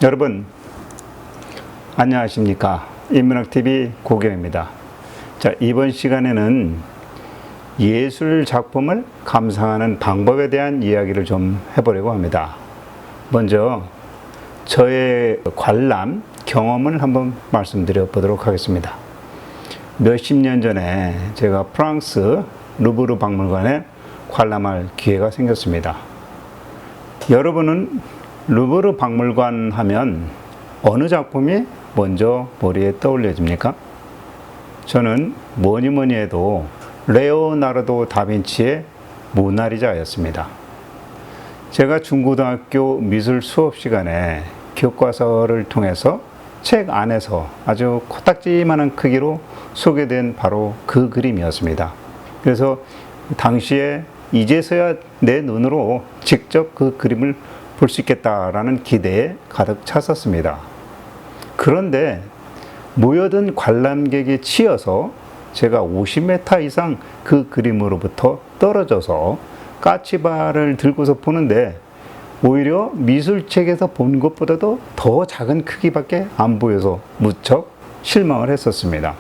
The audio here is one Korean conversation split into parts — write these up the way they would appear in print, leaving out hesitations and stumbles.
여러분 안녕하십니까? 인문학TV 고경입니다. 자, 이번 시간에는 예술 작품을 감상하는 방법에 대한 이야기를 좀 해보려고 합니다. 먼저 저의 관람 경험을 한번 말씀드려 보도록 하겠습니다. 몇십 년 전에 제가 프랑스 루브르 박물관에 관람할 기회가 생겼습니다. 여러분은 루브르 박물관 하면 어느 작품이 먼저 머리에 떠올려집니까? 저는 뭐니 해도 레오나르도 다빈치의 모나리자였습니다. 제가 중고등학교 미술 수업 시간에 교과서를 통해서 책 안에서 아주 코딱지만한 크기로 소개된 바로 그 그림이었습니다. 그래서 당시에 이제서야 내 눈으로 직접 그 그림을 볼 수 있겠다라는 기대에 가득 찼었습니다. 그런데 모여든 관람객에 치여서 제가 50m 이상 그 그림으로부터 떨어져서 까치발을 들고서 보는데 오히려 미술책에서 본 것보다도 더 작은 크기밖에 안 보여서 무척 실망을 했었습니다.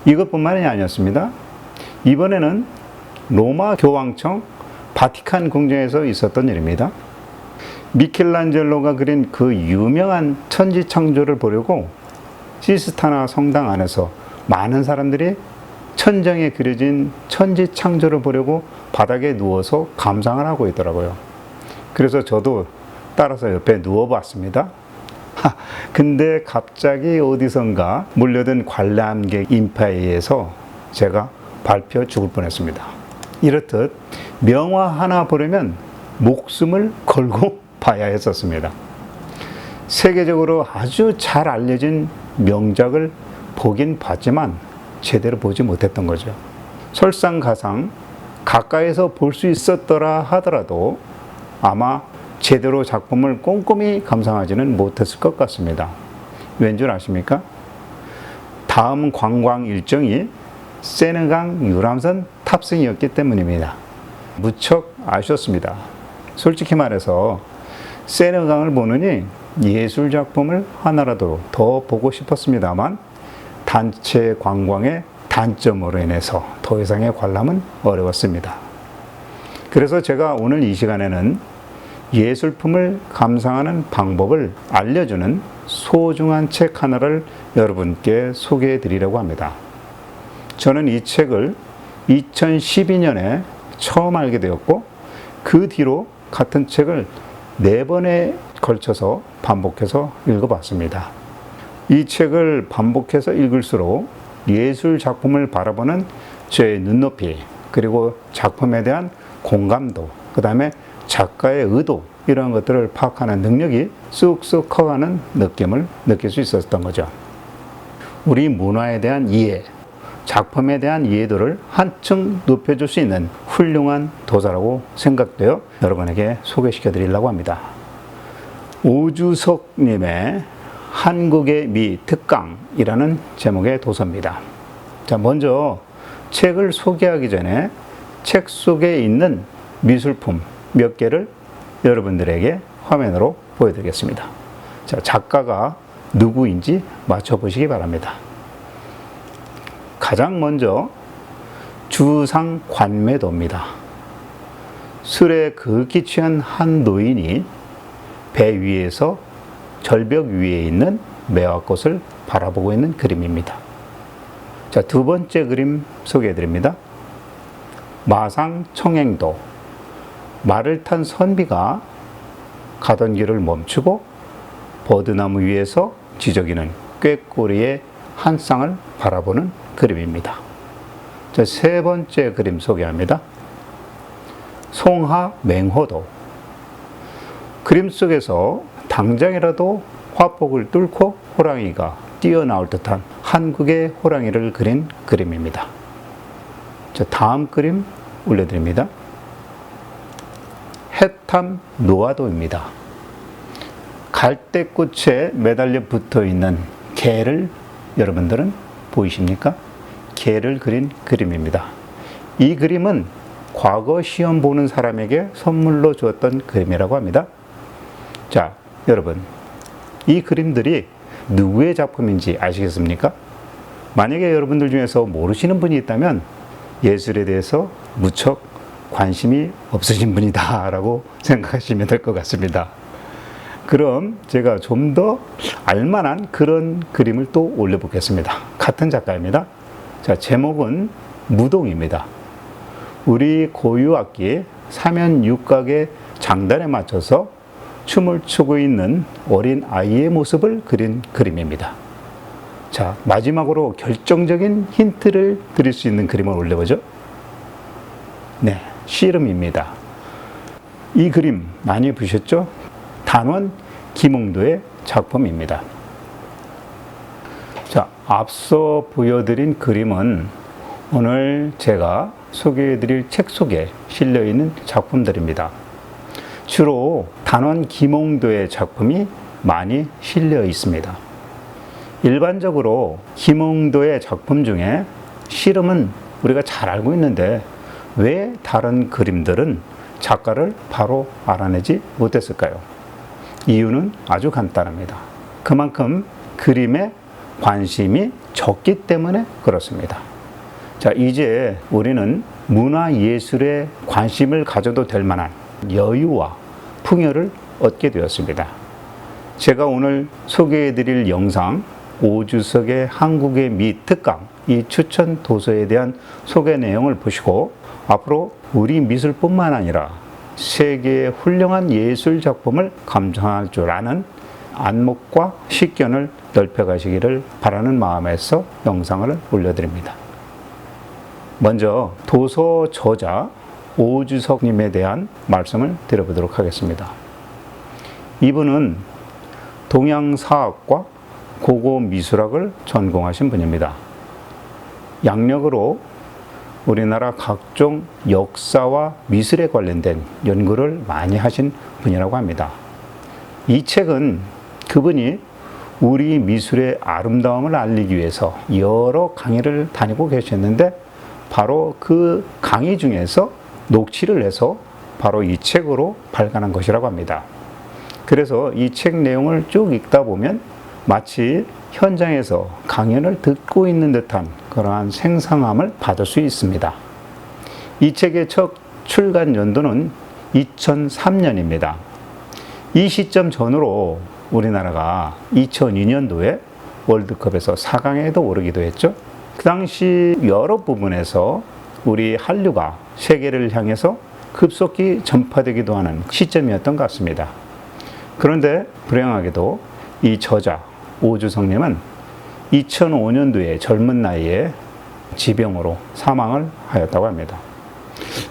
이것뿐만이 아니었습니다. 이번에는 로마 교황청 바티칸 궁전에서 있었던 일입니다. 미켈란젤로가 그린 그 유명한 천지창조를 보려고 시스타나 성당 안에서 많은 사람들이 천장에 그려진 천지창조를 보려고 바닥에 누워서 감상을 하고 있더라고요. 그래서 저도 따라서 옆에 누워봤습니다. 근데 갑자기 어디선가 몰려든 관람객 인파에 의해서 제가 밟혀 죽을 뻔했습니다. 이렇듯 명화 하나 보려면 목숨을 걸고 봐야 했었습니다. 세계적으로 아주 잘 알려진 명작을 보긴 봤지만 제대로 보지 못했던 거죠. 설상가상 가까이서 볼 수 있었더라 하더라도 아마 제대로 작품을 꼼꼼히 감상하지는 못했을 것 같습니다. 왠 줄 아십니까? 다음 관광 일정이 세느강 유람선 탑승이었기 때문입니다. 무척 아쉬웠습니다. 솔직히 말해서 세느강을 보느니 예술 작품을 하나라도 더 보고 싶었습니다만 단체 관광의 단점으로 인해서 더 이상의 관람은 어려웠습니다. 그래서 제가 오늘 이 시간에는 예술품을 감상하는 방법을 알려주는 소중한 책 하나를 여러분께 소개해 드리려고 합니다. 저는 이 책을 2012년에 처음 알게 되었고 그 뒤로 같은 책을 4번에 걸쳐서 반복해서 읽어봤습니다. 이 책을 반복해서 읽을수록 예술 작품을 바라보는 제 눈높이, 그리고 작품에 대한 공감도, 그 다음에 작가의 의도, 이런 것들을 파악하는 능력이 쑥쑥 커가는 느낌을 느낄 수 있었던 거죠. 우리 문화에 대한 이해, 작품에 대한 이해도를 한층 높여줄 수 있는 훌륭한 도서라고 생각되어 여러분에게 소개시켜 드리려고 합니다. 오주석님의 한국의 미 특강이라는 제목의 도서입니다. 자, 먼저 책을 소개하기 전에 책 속에 있는 미술품 몇 개를 여러분들에게 화면으로 보여드리겠습니다. 자, 작가가 누구인지 맞춰보시기 바랍니다. 가장 먼저 주상관매도입니다. 술에 극히 취한 한 노인이 배 위에서 절벽 위에 있는 매화꽃을 바라보고 있는 그림입니다. 자, 두 번째 그림 소개해 드립니다. 마상청행도. 말을 탄 선비가 가던 길을 멈추고 버드나무 위에서 지저귀는 꾀꼬리의 한 쌍을 바라보는 그림입니다. 자, 세 번째 그림 소개합니다. 송하맹호도. 그림 속에서 당장이라도 화폭을 뚫고 호랑이가 뛰어나올 듯한 한국의 호랑이를 그린 그림입니다. 자, 다음 그림 올려드립니다. 해탐 노화도입니다. 갈대꽃에 매달려 붙어 있는 개를 여러분들은 보이십니까? 개를 그린 그림입니다. 이 그림은 과거 시험 보는 사람에게 선물로 주었던 그림이라고 합니다. 자, 여러분, 이 그림들이 누구의 작품인지 아시겠습니까? 만약에 여러분들 중에서 모르시는 분이 있다면 예술에 대해서 무척 관심이 없으신 분이다 라고 생각하시면 될 것 같습니다. 그럼 제가 좀 더 알만한 그런 그림을 또 올려보겠습니다. 같은 작가입니다. 자, 제목은 무동입니다. 우리 고유악기 사면육각의 장단에 맞춰서 춤을 추고 있는 어린 아이의 모습을 그린 그림입니다. 자, 마지막으로 결정적인 힌트를 드릴 수 있는 그림을 올려보죠. 네, 씨름입니다. 이 그림 많이 보셨죠? 단원 김홍도의 작품입니다. 자, 앞서 보여드린 그림은 오늘 제가 소개해드릴 책 속에 실려있는 작품들입니다. 주로 단원 김홍도의 작품이 많이 실려 있습니다. 일반적으로 김홍도의 작품 중에 씨름은 우리가 잘 알고 있는데 왜 다른 그림들은 작가를 바로 알아내지 못했을까요? 이유는 아주 간단합니다. 그만큼 그림에 관심이 적기 때문에 그렇습니다. 자, 이제 우리는 문화예술에 관심을 가져도 될 만한 여유와 풍요를 얻게 되었습니다. 제가 오늘 소개해드릴 영상 오주석의 한국의 미 특강 이 추천 도서에 대한 소개 내용을 보시고 앞으로 우리 미술뿐만 아니라 세계의 훌륭한 예술 작품을 감상할 줄 아는 안목과 식견을 넓혀가시기를 바라는 마음에서 영상을 올려드립니다. 먼저 도서 저자 오주석님에 대한 말씀을 드려보도록 하겠습니다. 이분은 동양사학과 고고미술학을 전공하신 분입니다. 양력으로 우리나라 각종 역사와 미술에 관련된 연구를 많이 하신 분이라고 합니다. 이 책은 그분이 우리 미술의 아름다움을 알리기 위해서 여러 강의를 다니고 계셨는데 바로 그 강의 중에서 녹취를 해서 바로 이 책으로 발간한 것이라고 합니다. 그래서 이 책 내용을 쭉 읽다 보면 마치 현장에서 강연을 듣고 있는 듯한 그러한 생생함을 받을 수 있습니다. 이 책의 첫 출간 연도는 2003년입니다. 이 시점 전으로 우리나라가 2002년도에 월드컵에서 4강에도 오르기도 했죠. 그 당시 여러 부분에서 우리 한류가 세계를 향해서 급속히 전파되기도 하는 시점이었던 것 같습니다. 그런데 불행하게도 이 저자 오주석님은 2005년도에 젊은 나이에 지병으로 사망을 하였다고 합니다.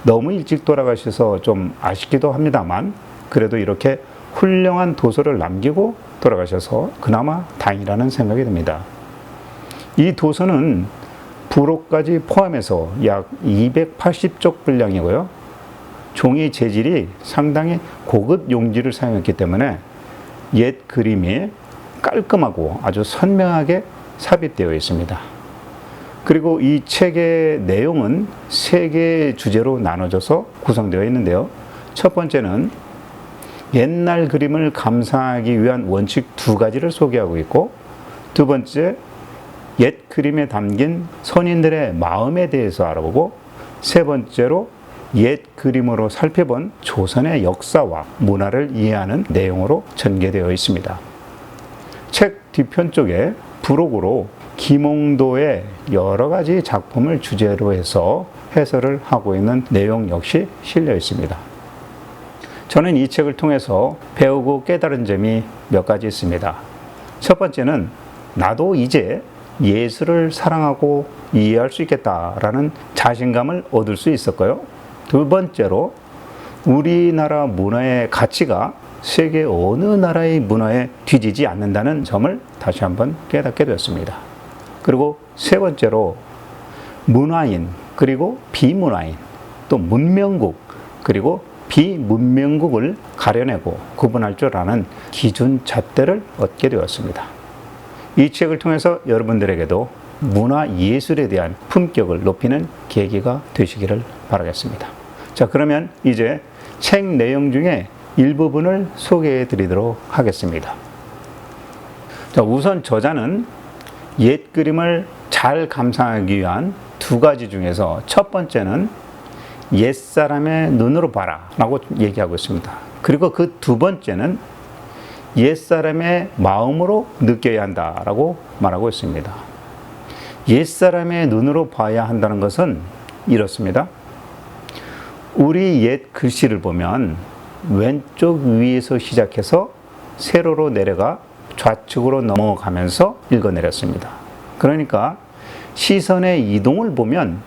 너무 일찍 돌아가셔서 좀 아쉽기도 합니다만 그래도 이렇게 훌륭한 도서를 남기고 돌아가셔서 그나마 다행이라는 생각이 듭니다. 이 도서는 부록까지 포함해서 약 280쪽 분량이고요. 종이 재질이 상당히 고급 용지를 사용했기 때문에 옛 그림이 깔끔하고 아주 선명하게 삽입되어 있습니다. 그리고 이 책의 내용은 3개의 주제로 나눠져서 구성되어 있는데요. 첫 번째는 옛날 그림을 감상하기 위한 원칙 2가지를 소개하고 있고, 두 번째 옛 그림에 담긴 선인들의 마음에 대해서 알아보고, 세 번째로 옛 그림으로 살펴본 조선의 역사와 문화를 이해하는 내용으로 전개되어 있습니다. 책 뒤편 쪽에 부록으로 김홍도의 여러 가지 작품을 주제로 해서 해설을 하고 있는 내용 역시 실려 있습니다. 저는 이 책을 통해서 배우고 깨달은 점이 몇 가지 있습니다. 첫 번째는 나도 이제 예술을 사랑하고 이해할 수 있겠다라는 자신감을 얻을 수 있었고요. 두 번째로 우리나라 문화의 가치가 세계 어느 나라의 문화에 뒤지지 않는다는 점을 다시 한번 깨닫게 되었습니다. 그리고 세 번째로 문화인 그리고 비문화인 또 문명국 그리고 비문명국을 가려내고 구분할 줄 아는 기준 잣대를 얻게 되었습니다. 이 책을 통해서 여러분들에게도 문화예술에 대한 품격을 높이는 계기가 되시기를 바라겠습니다. 자, 그러면 이제 책 내용 중에 일부분을 소개해 드리도록 하겠습니다. 자, 우선 저자는 옛 그림을 잘 감상하기 위한 두 가지 중에서 첫 번째는 옛사람의 눈으로 봐라 라고 얘기하고 있습니다. 그리고 그 두 번째는 옛사람의 마음으로 느껴야 한다라고 말하고 있습니다. 옛사람의 눈으로 봐야 한다는 것은 이렇습니다. 우리 옛 글씨를 보면 왼쪽 위에서 시작해서 세로로 내려가 좌측으로 넘어가면서 읽어내렸습니다. 그러니까 시선의 이동을 보면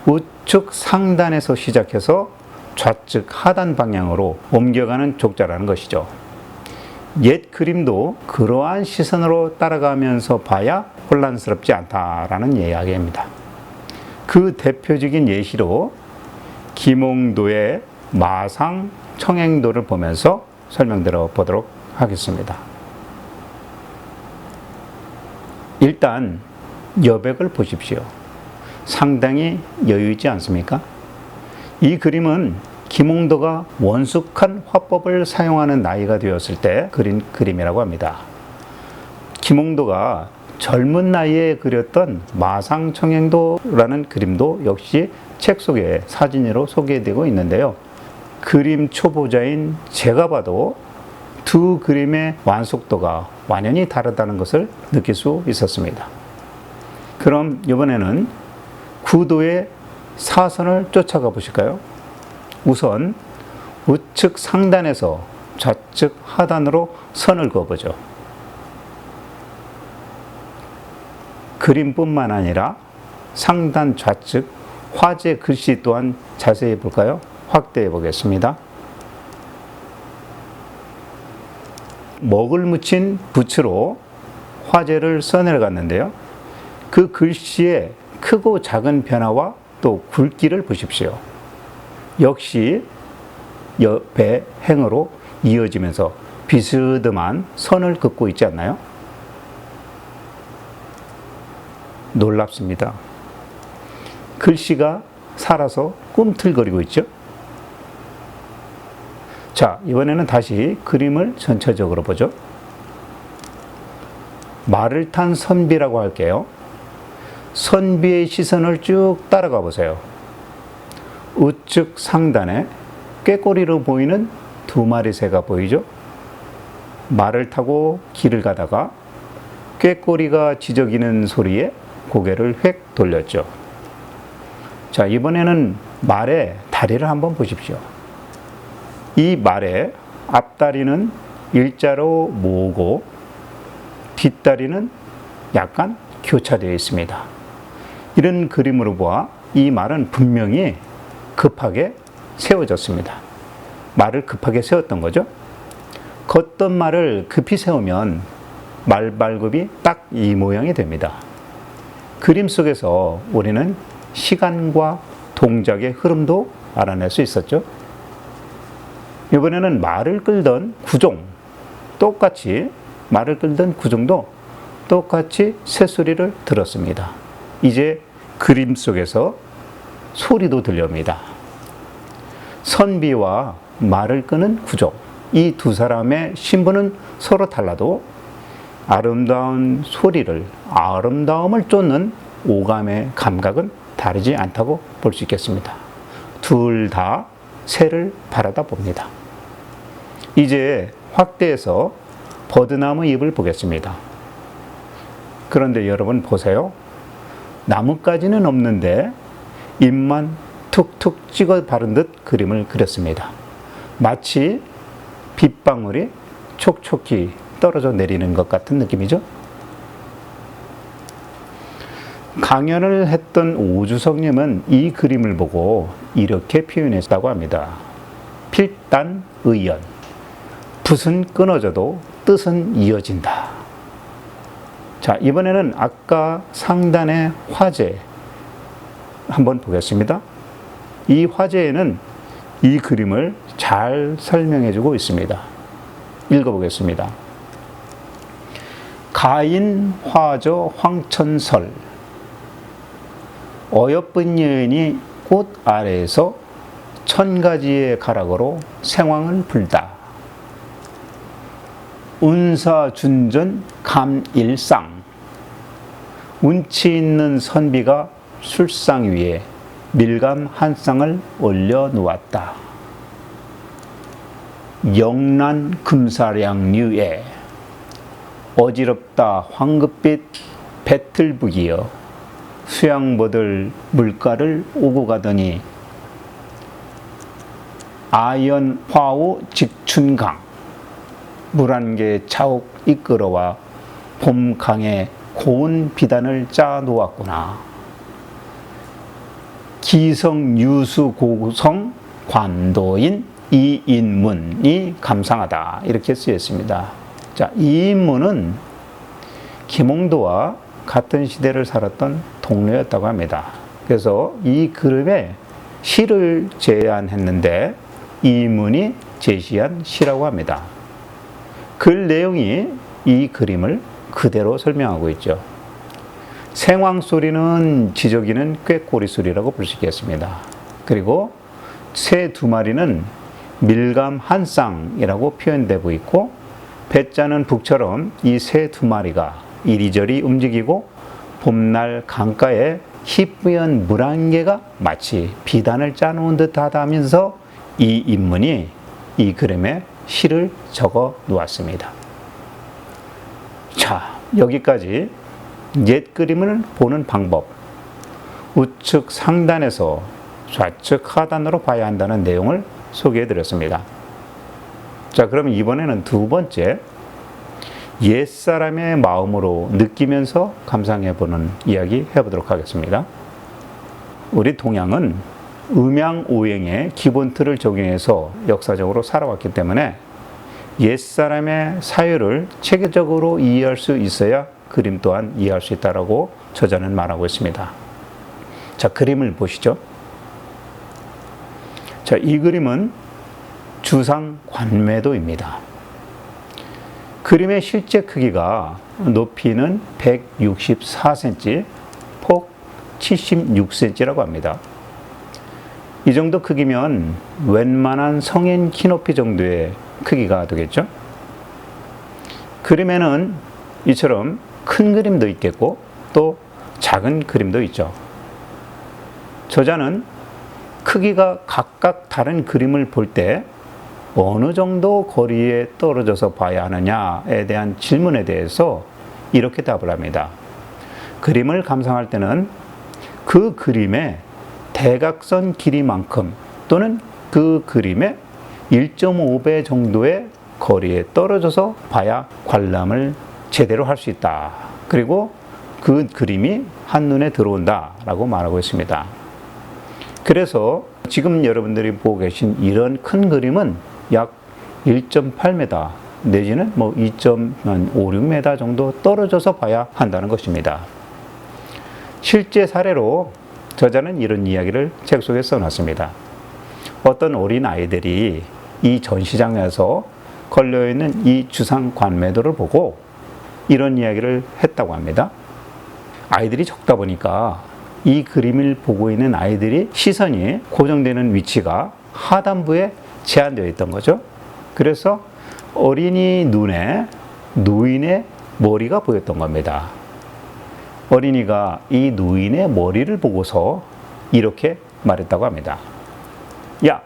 우측 상단에서 시작해서 좌측 하단 방향으로 옮겨가는 족자라는 것이죠. 옛 그림도 그러한 시선으로 따라가면서 봐야 혼란스럽지 않다라는 이야기입니다. 그 대표적인 예시로 김홍도의 마상 청행도를 보면서 설명드려 보도록 하겠습니다. 일단 여백을 보십시오. 상당히 여유 있지 않습니까? 이 그림은 김홍도가 원숙한 화법을 사용하는 나이가 되었을 때 그린 그림이라고 합니다. 김홍도가 젊은 나이에 그렸던 마상청행도라는 그림도 역시 책 속에 사진으로 소개되고 있는데요. 그림 초보자인 제가 봐도 두 그림의 완숙도가 완연히 다르다는 것을 느낄 수 있었습니다. 그럼 이번에는 구도의 사선을 쫓아가 보실까요? 우선 우측 상단에서 좌측 하단으로 선을 그어보죠. 그림뿐만 아니라 상단 좌측 화제 글씨 또한 자세히 볼까요? 확대해 보겠습니다. 먹을 묻힌 붓으로 화제를 써내려갔는데요. 그 글씨의 크고 작은 변화와 또 굵기를 보십시오. 역시 옆에 행으로 이어지면서 비스듬한 선을 긋고 있지 않나요? 놀랍습니다. 글씨가 살아서 꿈틀거리고 있죠? 자, 이번에는 다시 그림을 전체적으로 보죠. 말을 탄 선비라고 할게요. 선비의 시선을 쭉 따라가 보세요. 우측 상단에 꾀꼬리로 보이는 두 마리 새가 보이죠? 말을 타고 길을 가다가 꾀꼬리가 지저귀는 소리에 고개를 획 돌렸죠. 자, 이번에는 말의 다리를 한번 보십시오. 이 말의 앞다리는 일자로 모으고 뒷다리는 약간 교차되어 있습니다. 이런 그림으로 보아 이 말은 분명히 급하게 세워졌습니다. 말을 급하게 세웠던 거죠. 걷던 말을 급히 세우면 말발굽이 딱 이 모양이 됩니다. 그림 속에서 우리는 시간과 동작의 흐름도 알아낼 수 있었죠. 이번에는 말을 끌던 구종, 똑같이 말을 끌던 구종도 똑같이 새소리를 들었습니다. 이제 그림 속에서 소리도 들려옵니다. 선비와 말을 끄는 구종, 이 두 사람의 신분은 서로 달라도 아름다운 소리를, 아름다움을 쫓는 오감의 감각은 다르지 않다고 볼 수 있겠습니다. 둘 다 새를 바라다 봅니다. 이제 확대해서 버드나무 잎을 보겠습니다. 그런데 여러분 보세요. 나뭇가지는 없는데 잎만 툭툭 찍어 바른 듯 그림을 그렸습니다. 마치 빗방울이 촉촉히 떨어져 내리는 것 같은 느낌이죠. 강연을 했던 오주석님은 이 그림을 보고 이렇게 표현했다고 합니다. 필단의연, 붓은 끊어져도 뜻은 이어진다. 자, 이번에는 아까 상단의 화제 한번 보겠습니다. 이 화제에는 이 그림을 잘 설명해주고 있습니다. 읽어보겠습니다. 가인 화저 황천설, 어여쁜 여인이 꽃 아래에서 천가지의 가락으로 생황을 불다. 운사준전 감일상. 운치 있는 선비가 술상 위에 밀감 한 쌍을 올려놓았다. 영란 금사량류에 어지럽다 황급빛 배틀북이여 수양보들 물가를 오고 가더니 아연화우 직춘강 물 한 개 차옥 이끌어와 봄강에 고운 비단을 짜 놓았구나. 기성유수고성 관도인 이인문이 감상하다. 이렇게 쓰였습니다. 자, 이인문은 김홍도와 같은 시대를 살았던 동료였다고 합니다. 그래서 이 그림에 시를 제안했는데 이인문이 제시한 시라고 합니다. 글 내용이 이 그림을 그대로 설명하고 있죠. 생황소리는 지저귀는 꾀꼬리 소리라고 볼 수 있겠습니다. 그리고 새 두 마리는 밀감 한 쌍이라고 표현되고 있고, 배짜는 북처럼 이 새 두 마리가 이리저리 움직이고 봄날 강가에 희뿌연 물 한 개가 마치 비단을 짜놓은 듯하다면서 이 인문이 이 그림에 시를 적어 놓았습니다. 자, 여기까지 옛 그림을 보는 방법, 우측 상단에서 좌측 하단으로 봐야 한다는 내용을 소개해 드렸습니다. 자, 그럼 이번에는 두 번째, 옛사람의 마음으로 느끼면서 감상해 보는 이야기 해보도록 하겠습니다. 우리 동양은 음양오행의 기본 틀을 적용해서 역사적으로 살아왔기 때문에 옛사람의 사유를 체계적으로 이해할 수 있어야 그림 또한 이해할 수 있다고 저자는 말하고 있습니다. 자, 그림을 보시죠. 자, 이 그림은 주상관매도입니다. 그림의 실제 크기가 높이는 164cm, 폭 76cm라고 합니다. 이 정도 크기면 웬만한 성인 키높이 정도의 크기가 되겠죠. 그림에는 이처럼 큰 그림도 있겠고 또 작은 그림도 있죠. 저자는 크기가 각각 다른 그림을 볼 때 어느 정도 거리에 떨어져서 봐야 하느냐에 대한 질문에 대해서 이렇게 답을 합니다. 그림을 감상할 때는 그 그림의 대각선 길이만큼 또는 그 그림의 1.5배 정도의 거리에 떨어져서 봐야 관람을 제대로 할 수 있다. 그리고 그 그림이 한눈에 들어온다 라고 말하고 있습니다. 그래서 지금 여러분들이 보고 계신 이런 큰 그림은 약 1.8m 내지는 2.56m 정도 떨어져서 봐야 한다는 것입니다. 실제 사례로 저자는 이런 이야기를 책 속에 써놨습니다. 어떤 어린 아이들이 이 전시장에서 걸려있는 이 주상관매도를 보고 이런 이야기를 했다고 합니다. 아이들이 적다 보니까 이 그림을 보고 있는 아이들이 시선이 고정되는 위치가 하단부에 제한되어 있던 거죠. 그래서 어린이 눈에 노인의 머리가 보였던 겁니다. 어린이가 이 노인의 머리를 보고서 이렇게 말했다고 합니다. 야,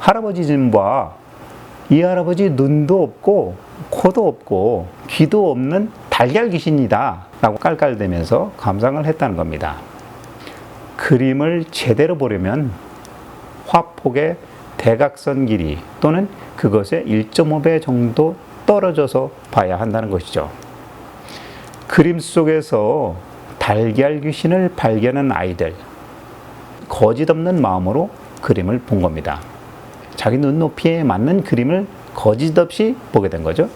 할아버지 좀 봐. 이 할아버지 눈도 없고 코도 없고 귀도 없는 달걀 귀신이다 라고 깔깔대면서 감상을 했다는 겁니다. 그림을 제대로 보려면 화폭의 대각선 길이 또는 그것의 1.5배 정도 떨어져서 봐야 한다는 것이죠. 그림 속에서 달걀 귀신을 발견한 아이들, 거짓 없는 마음으로 그림을 본 겁니다. 자기 눈높이에 맞는 그림을 거짓 없이 보게 된 거죠.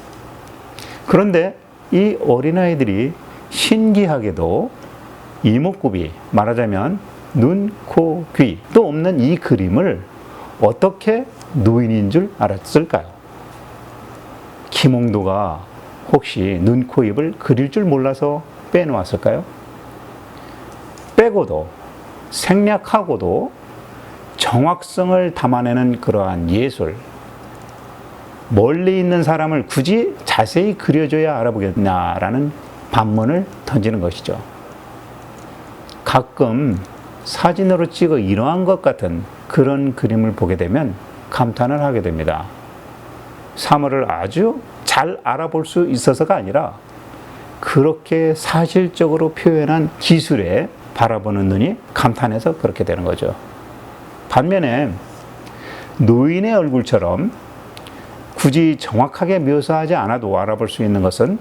그런데 이 어린아이들이 신기하게도 이목구비, 말하자면 눈, 코, 귀도 없는 이 그림을 어떻게 노인인 줄 알았을까요? 김홍도가 혹시 눈, 코, 입을 그릴 줄 몰라서 빼놓았을까요? 빼고도 생략하고도 정확성을 담아내는 그러한 예술, 멀리 있는 사람을 굳이 자세히 그려줘야 알아보겠냐라는 반문을 던지는 것이죠. 가끔 사진으로 찍어 이러한 것 같은 그런 그림을 보게 되면 감탄을 하게 됩니다. 사물을 아주 잘 알아볼 수 있어서가 아니라 그렇게 사실적으로 표현한 기술에 바라보는 눈이 감탄해서 그렇게 되는 거죠. 반면에 노인의 얼굴처럼 굳이 정확하게 묘사하지 않아도 알아볼 수 있는 것은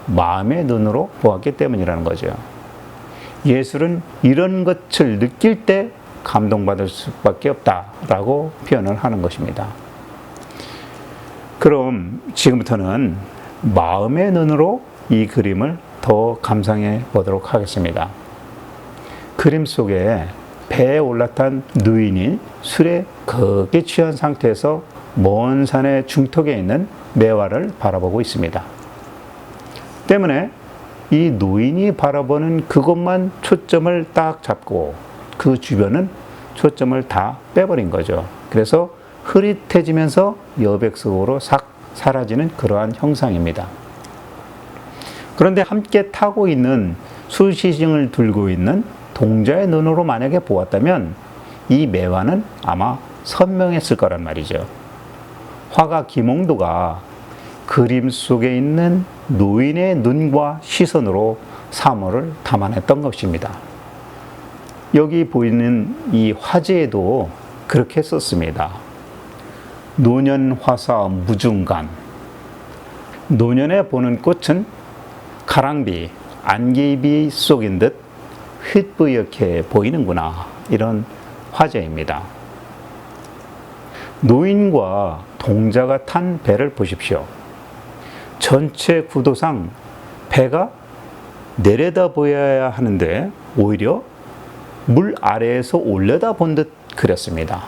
마음의 눈으로 보았기 때문이라는 거죠. 예술은 이런 것을 느낄 때 감동받을 수밖에 없다라고 표현을 하는 것입니다. 그럼 지금부터는 마음의 눈으로 이 그림을 더 감상해 보도록 하겠습니다. 그림 속에 배에 올라탄 노인이 술에 극에 취한 상태에서 먼 산의 중턱에 있는 매화를 바라보고 있습니다. 때문에 이 노인이 바라보는 그것만 초점을 딱 잡고 그 주변은 초점을 다 빼버린 거죠. 그래서 흐릿해지면서 여백 속으로 싹 사라지는 그러한 형상입니다. 그런데 함께 타고 있는 수시증을 들고 있는 동자의 눈으로 만약에 보았다면 이 매화는 아마 선명했을 거란 말이죠. 화가 김홍도가 그림 속에 있는 노인의 눈과 시선으로 사물을 담아냈던 것입니다. 여기 보이는 이 화제에도 그렇게 썼습니다. 노년화사 무중간. 노년에 보는 꽃은 가랑비, 안개비 속인 듯 휘뿌옇게 보이는구나. 이런 화제입니다. 노인과 동자가 탄 배를 보십시오. 전체 구도상 배가 내려다 보여야 하는데 오히려 물 아래에서 올려다 본 듯 그렸습니다.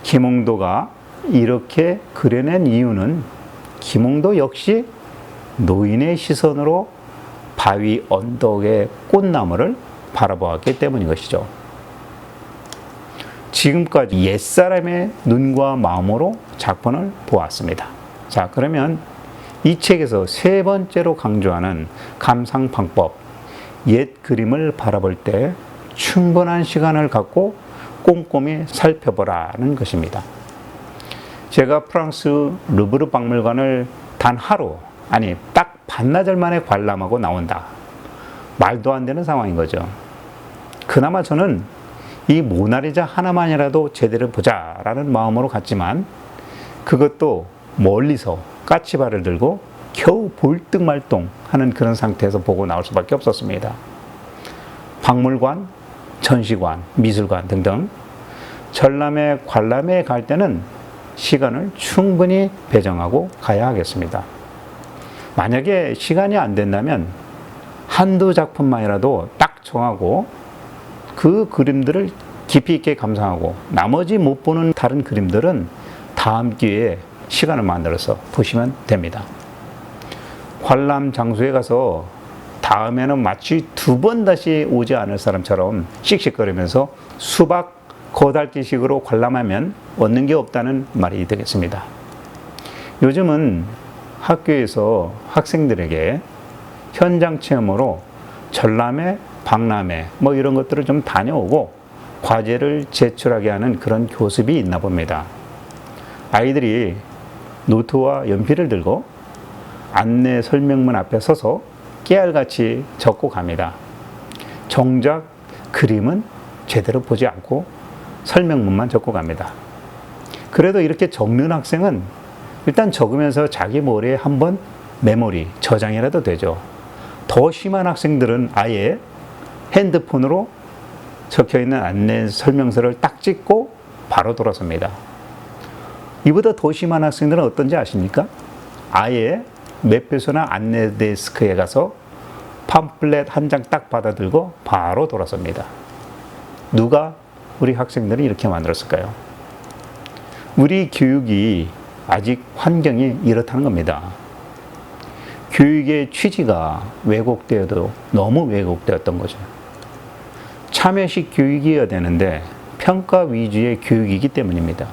김홍도가 이렇게 그려낸 이유는 김홍도 역시 노인의 시선으로 바위 언덕의 꽃나무를 바라보았기 때문인 것이죠. 지금까지 옛사람의 눈과 마음으로 작품을 보았습니다. 자, 그러면 이 책에서 세 번째로 강조하는 감상 방법, 옛 그림을 바라볼 때 충분한 시간을 갖고 꼼꼼히 살펴보라는 것입니다. 제가 프랑스 루브르 박물관을 단 하루, 아니 딱 반나절 만에 관람하고 나온다. 말도 안 되는 상황인 거죠. 그나마 저는 이 모나리자 하나만이라도 제대로 보자라는 마음으로 갔지만 그것도 멀리서 까치발을 들고 겨우 볼뜩말똥 하는 그런 상태에서 보고 나올 수밖에 없었습니다. 박물관, 전시관, 미술관 등등 전람회, 관람회에 갈 때는 시간을 충분히 배정하고 가야 하겠습니다. 만약에 시간이 안 된다면 한두 작품만이라도 딱 정하고 그 그림들을 깊이 있게 감상하고 나머지 못 보는 다른 그림들은 다음 기회에 시간을 만들어서 보시면 됩니다. 관람 장소에 가서 다음에는 마치 두 번 다시 오지 않을 사람처럼 씩씩거리면서 수박 거달기식으로 관람하면 얻는 게 없다는 말이 되겠습니다. 요즘은 학교에서 학생들에게 현장 체험으로 전람회, 박람회 뭐 이런 것들을 좀 다녀오고 과제를 제출하게 하는 그런 교습이 있나 봅니다. 아이들이 노트와 연필을 들고 안내 설명문 앞에 서서 깨알같이 적고 갑니다. 정작 그림은 제대로 보지 않고 설명문만 적고 갑니다. 그래도 이렇게 적는 학생은 일단 적으면서 자기 머리에 한번 메모리, 저장이라도 되죠. 더 심한 학생들은 아예 핸드폰으로 적혀있는 안내 설명서를 딱 찍고 바로 돌아섭니다. 이보다 더 심한 학생들은 어떤지 아십니까? 아예 매표소나 안내 데스크에 가서 팜플렛 한 장 딱 받아들고 바로 돌아섭니다. 누가 우리 학생들을 이렇게 만들었을까요? 우리 교육이 아직 환경이 이렇다는 겁니다. 교육의 취지가 왜곡되어도 너무 왜곡되었던 거죠. 참여식 교육이어야 되는데 평가 위주의 교육이기 때문입니다.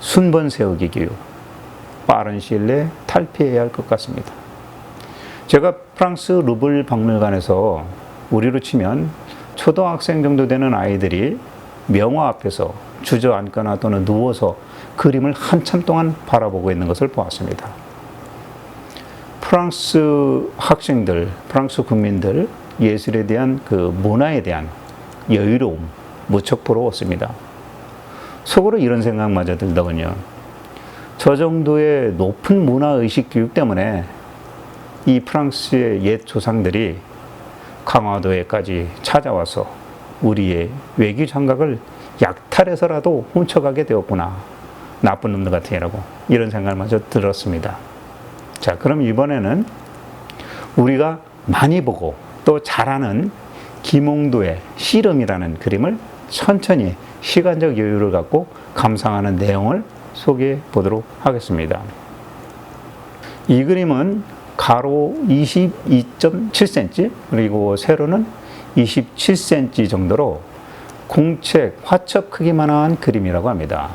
순번 세우기 교육, 빠른 시일 내에 탈피해야 할 것 같습니다. 제가 프랑스 루블 박물관에서 우리로 치면 초등학생 정도 되는 아이들이 명화 앞에서 주저앉거나 또는 누워서 그림을 한참 동안 바라보고 있는 것을 보았습니다. 프랑스 학생들, 프랑스 국민들 예술에 대한 그 문화에 대한 여유로움 무척 부러웠습니다. 속으로 이런 생각마저 들더군요. 저 정도의 높은 문화의식 교육 때문에 이 프랑스의 옛 조상들이 강화도에까지 찾아와서 우리의 외교 장각을 약탈해서라도 훔쳐가게 되었구나. 나쁜 놈들 같으라고 이런 생각마저 들었습니다. 자, 그럼 이번에는 우리가 많이 보고 또 잘 아는 김홍도의 씨름이라는 그림을 천천히 시간적 여유를 갖고 감상하는 내용을 소개해 보도록 하겠습니다. 이 그림은 가로 22.7cm 그리고 세로는 27cm 정도로 공책, 화첩 크기만한 그림이라고 합니다.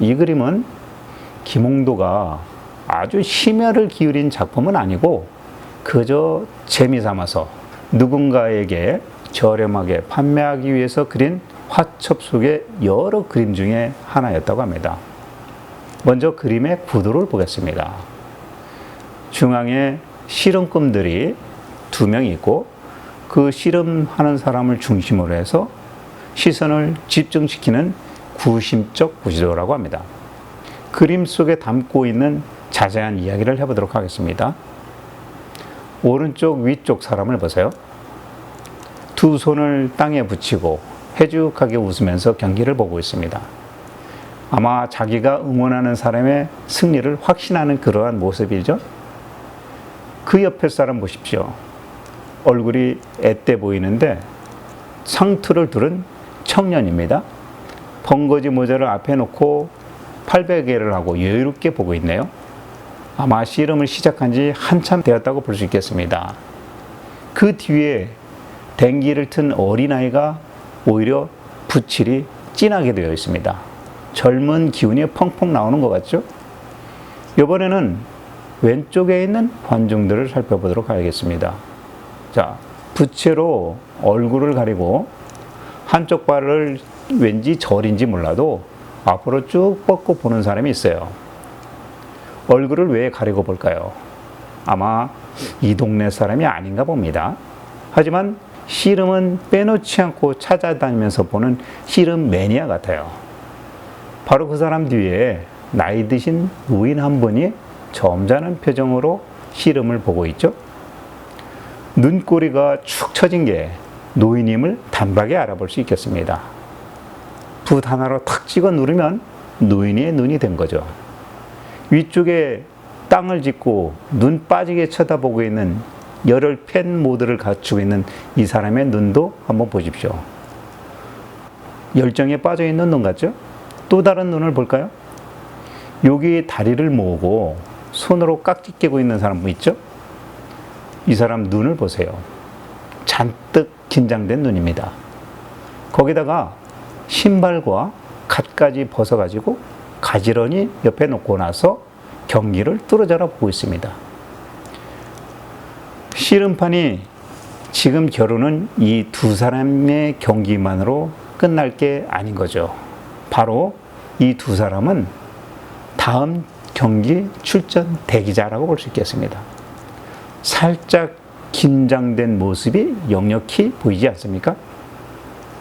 이 그림은 김홍도가 아주 심혈을 기울인 작품은 아니고 그저 재미삼아서 누군가에게 저렴하게 판매하기 위해서 그린 화첩 속의 여러 그림 중에 하나였다고 합니다. 먼저 그림의 구도를 보겠습니다. 중앙에 씨름꾼들이 2명 있고 그 씨름하는 사람을 중심으로 해서 시선을 집중시키는 구심적 구조라고 합니다. 그림 속에 담고 있는 자세한 이야기를 해보도록 하겠습니다. 오른쪽 위쪽 사람을 보세요. 2 손을 땅에 붙이고 해죽하게 웃으면서 경기를 보고 있습니다. 아마 자기가 응원하는 사람의 승리를 확신하는 그러한 모습이죠. 그 옆에 사람 보십시오. 얼굴이 앳돼 보이는데 상투를 두른 청년입니다. 벙거지 모자를 앞에 놓고 팔베개를 하고 여유롭게 보고 있네요. 아마 씨름을 시작한 지 한참 되었다고 볼 수 있겠습니다. 그 뒤에 댕기를 튼 어린아이가 오히려 붓칠이 진하게 되어 있습니다. 젊은 기운이 펑펑 나오는 것 같죠? 이번에는 왼쪽에 있는 관중들을 살펴보도록 하겠습니다. 자, 부채로 얼굴을 가리고 한쪽 발을 왠지 절인지 몰라도 앞으로 쭉 뻗고 보는 사람이 있어요. 얼굴을 왜 가리고 볼까요? 아마 이 동네 사람이 아닌가 봅니다. 하지만 씨름은 빼놓지 않고 찾아다니면서 보는 씨름 매니아 같아요. 바로 그 사람 뒤에 나이 드신 노인 한 분이 점잖은 표정으로 씨름을 보고 있죠. 눈꼬리가 축 처진 게 노인임을 단박에 알아볼 수 있겠습니다. 붓 하나로 탁 찍어 누르면 노인의 눈이 된 거죠. 위쪽에 땅을 짚고 눈 빠지게 쳐다보고 있는 열혈 팬 모드를 갖추고 있는 이 사람의 눈도 한번 보십시오. 열정에 빠져 있는 눈 같죠? 또 다른 눈을 볼까요? 여기 다리를 모으고 손으로 깍지 깨고 있는 사람 있죠? 이 사람 눈을 보세요. 잔뜩 긴장된 눈입니다. 거기다가 신발과 갓까지 벗어가지고 가지런히 옆에 놓고 나서 경기를 뚫어져라 보고 있습니다. 씨름판이 지금 결혼은 이 2 사람의 경기만으로 끝날 게 아닌 거죠. 바로 이 2 사람은 다음 경기 출전 대기자라고 볼 수 있겠습니다. 살짝 긴장된 모습이 역력히 보이지 않습니까?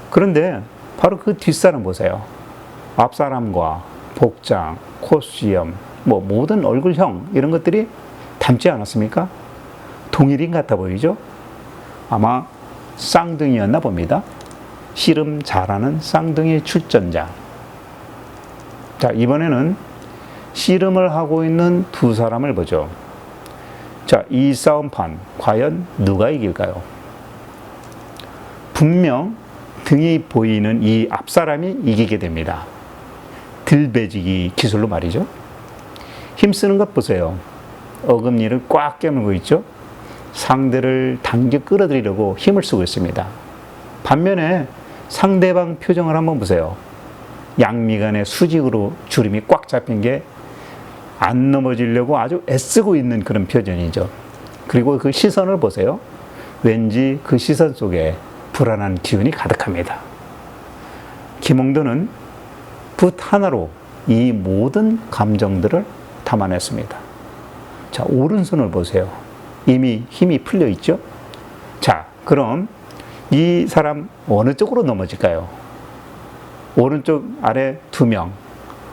그런데 바로 그 뒷사람 보세요. 앞사람과 복장, 코스염, 모든 얼굴형 이런 것들이 닮지 않았습니까? 동일인 같아 보이죠? 아마 쌍둥이였나 봅니다. 씨름 잘하는 쌍둥이 출전자. 자, 이번에는 씨름을 하고 있는 2 사람을 보죠. 자, 이 싸움판 과연 누가 이길까요? 분명 등이 보이는 이 앞사람이 이기게 됩니다. 들배지기 기술로 말이죠. 힘쓰는 것 보세요. 어금니를 꽉 깨물고 있죠. 상대를 당겨 끌어들이려고 힘을 쓰고 있습니다. 반면에 상대방 표정을 한번 보세요. 양미간에 수직으로 주름이 꽉 잡힌 게 안 넘어지려고 아주 애쓰고 있는 그런 표정이죠. 그리고 그 시선을 보세요. 왠지 그 시선 속에 불안한 기운이 가득합니다. 김홍도는 붓 하나로 이 모든 감정들을 담아냈습니다. 자, 오른손을 보세요. 이미 힘이 풀려 있죠? 자, 그럼 이 사람 어느 쪽으로 넘어질까요? 오른쪽 아래 2명,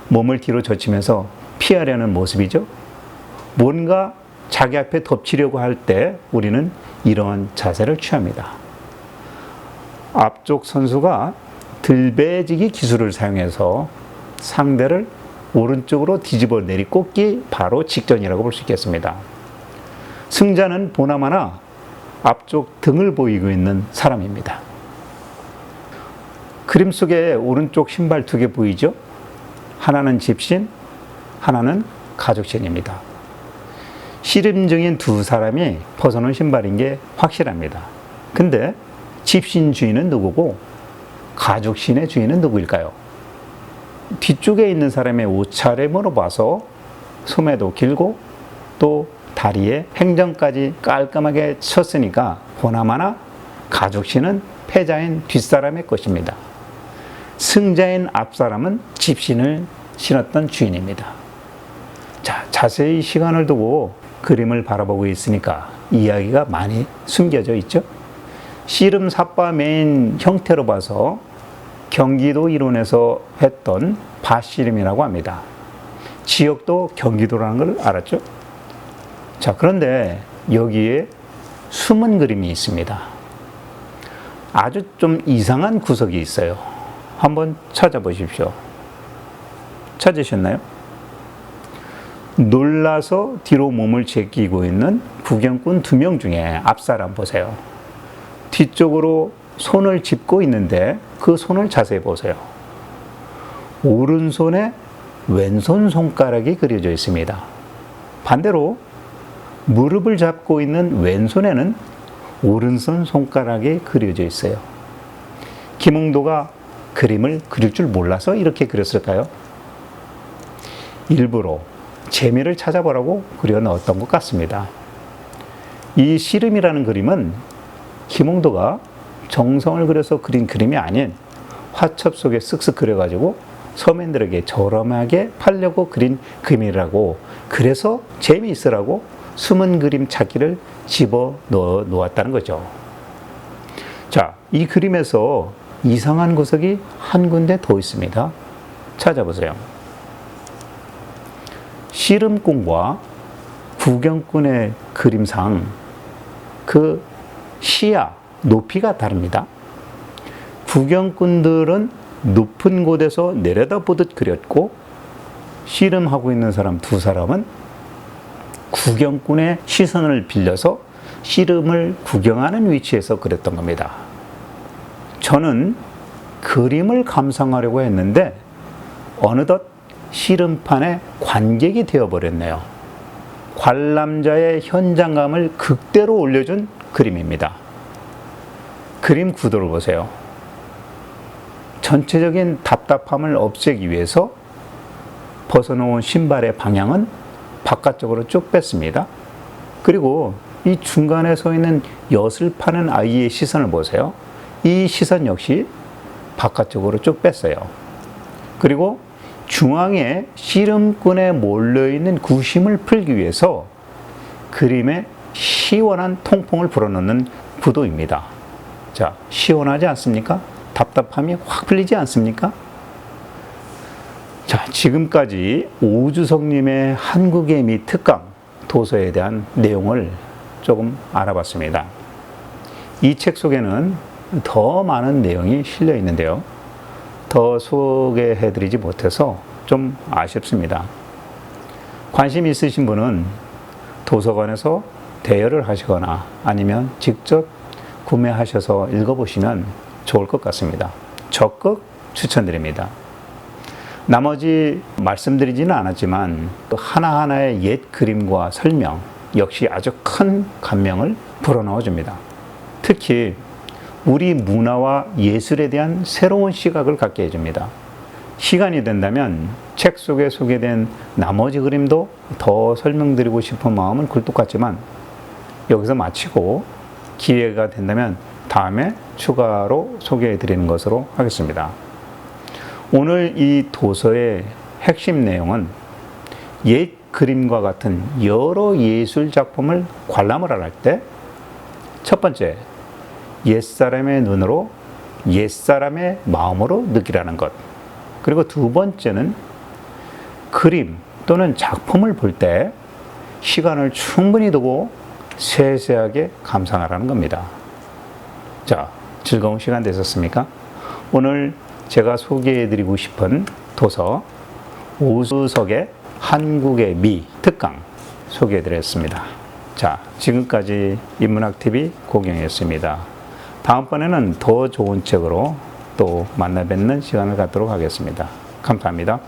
몸을 뒤로 젖히면서 피하려는 모습이죠. 뭔가 자기 앞에 덮치려고 할 때 우리는 이러한 자세를 취합니다. 앞쪽 선수가 들배지기 기술을 사용해서 상대를 오른쪽으로 뒤집어 내리꽂기 바로 직전이라고 볼 수 있겠습니다. 승자는 보나마나 앞쪽 등을 보이고 있는 사람입니다. 그림 속에 오른쪽 신발 2개 보이죠? 하나는 집신, 하나는 가죽신입니다. 씨름 중인 2 사람이 벗어놓은 신발인 게 확실합니다. 근데 집신 주인은 누구고 가죽신의 주인은 누구일까요? 뒤쪽에 있는 사람의 옷차림으로 봐서 소매도 길고 또 다리에 행정까지 깔끔하게 쳤으니까 보나마나 가죽신은 패자인 뒷사람의 것입니다. 승자인 앞사람은 집신을 신었던 주인입니다. 자, 자세히 시간을 두고 그림을 바라보고 있으니까 이야기가 많이 숨겨져 있죠. 씨름 삿바매인 형태로 봐서 경기도 일원에서 했던 밭씨름이라고 합니다. 지역도 경기도라는 걸 알았죠? 자, 그런데 여기에 숨은 그림이 있습니다. 아주 좀 이상한 구석이 있어요. 한번 찾아보십시오. 찾으셨나요? 놀라서 뒤로 몸을 제끼고 있는 구경꾼 2명 중에 앞사람 보세요. 뒤쪽으로 손을 짚고 있는데 그 손을 자세히 보세요. 오른손에 왼손 손가락이 그려져 있습니다. 반대로 무릎을 잡고 있는 왼손에는 오른손 손가락이 그려져 있어요. 김홍도가 그림을 그릴 줄 몰라서 이렇게 그렸을까요? 일부러 재미를 찾아보라고 그려 넣었던 것 같습니다. 이 씨름이라는 그림은 김홍도가 정성을 들여서 그린 그림이 아닌 화첩 속에 쓱쓱 그려가지고 서민들에게 저렴하게 팔려고 그린 그림이라고, 그래서 재미있으라고 숨은 그림 찾기를 집어 넣어 놓았다는 거죠. 자, 이 그림에서 이상한 구석이 한 군데 더 있습니다. 찾아보세요. 씨름꾼과 구경꾼의 그림상 그 시야, 높이가 다릅니다. 구경꾼들은 높은 곳에서 내려다보듯 그렸고, 씨름하고 있는 사람 2사람은 구경꾼의 시선을 빌려서 씨름을 구경하는 위치에서 그렸던 겁니다. 저는 그림을 감상하려고 했는데 어느덧 씨름판의 관객이 되어버렸네요. 관람자의 현장감을 극대로 올려준 그림입니다. 그림 구도를 보세요. 전체적인 답답함을 없애기 위해서 벗어놓은 신발의 방향은 바깥쪽으로 쭉 뺐습니다. 그리고 이 중간에 서 있는 엿을 파는 아이의 시선을 보세요. 이 시선 역시 바깥쪽으로 쭉 뺐어요. 그리고 중앙에 씨름꾼에 몰려있는 구심을 풀기 위해서 그림에 시원한 통풍을 불어넣는 구도입니다. 자, 시원하지 않습니까? 답답함이 확 풀리지 않습니까? 자, 지금까지 오주성님의 한국의 미 특강 도서에 대한 내용을 조금 알아봤습니다. 이 책 속에는 더 많은 내용이 실려 있는데요. 더 소개해드리지 못해서 좀 아쉽습니다. 관심 있으신 분은 도서관에서 대여를 하시거나 아니면 직접 구매하셔서 읽어보시면 좋을 것 같습니다. 적극 추천드립니다. 나머지 말씀드리지는 않았지만 하나하나의 옛 그림과 설명 역시 아주 큰 감명을 불어넣어 줍니다. 특히 우리 문화와 예술에 대한 새로운 시각을 갖게 해줍니다. 시간이 된다면 책 속에 소개된 나머지 그림도 더 설명드리고 싶은 마음은 굴뚝 같지만 여기서 마치고 기회가 된다면 다음에 추가로 소개해 드리는 것으로 하겠습니다. 오늘 이 도서의 핵심 내용은 옛 그림과 같은 여러 예술 작품을 관람을 할 때 첫 번째, 옛사람의 눈으로 옛사람의 마음으로 느끼라는 것. 그리고 두 번째는 그림 또는 작품을 볼 때 시간을 충분히 두고 세세하게 감상하라는 겁니다. 자, 즐거운 시간 되셨습니까? 오늘 제가 소개해드리고 싶은 도서 오수석의 한국의 미 특강 소개해드렸습니다. 자, 지금까지 인문학TV 고경이었습니다. 다음번에는 더 좋은 책으로 또 만나 뵙는 시간을 갖도록 하겠습니다. 감사합니다.